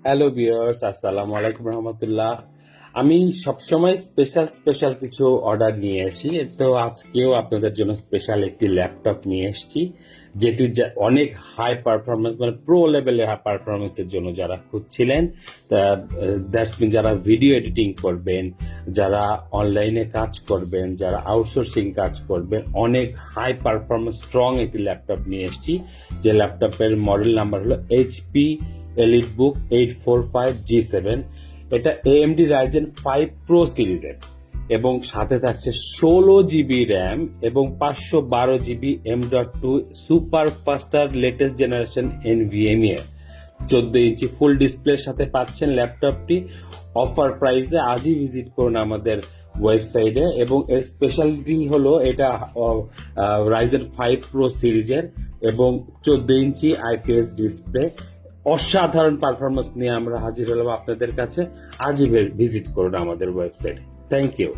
Hello viewers, আসসালামু আলাইকুম রহমতুল্লাহ। আমি সবসময় স্পেশাল স্পেশাল কিছু অর্ডার নিয়ে আসি, তো আজকেও আপনাদের জন্য স্পেশাল একটি ল্যাপটপ নিয়ে এসেছি, যেটি অনেক হাই পারফরমেন্স, মানে প্রো লেভেলের হাই পারফরমেন্সের জন্য যারা খুঁজছিলেন, দ্যাটস মিন যারা ভিডিও এডিটিং করবেন, যারা অনলাইনে কাজ করবেন, যারা আউটসোর্সিং কাজ করবেন, অনেক হাই পারফরমেন্স স্ট্রং একটি ল্যাপটপ নিয়ে এসেছি। যে ল্যাপটপের মডেল নাম্বার হলো এইচপি এলিটবুক 845G7। এটা AMD Ryzen 5 Pro সিরিজের এবং সাথে থাকছে 16 GB র্যাম এবং 512 GB M.2 super ফাস্টার latest generation NVMe 14 ইঞ্চি ফুল ডিসপ্লের সাথে পাচ্ছেন ল্যাপটপটি অফার প্রাইসে। আজই ভিজিট করুন আমাদের ওয়েবসাইটে। এবং এর স্পেশালিটি হলো এটা Ryzen 5 Pro সিরিজের এবং 14 ইঞ্চি IPS ডিসপ্লে। অসাধারণ পারফরমেন্স নিয়ে আমরা হাজির হলাম আপনাদের কাছে। আজই ভিজিট করুন আমাদের ওয়েবসাইট। Thank you.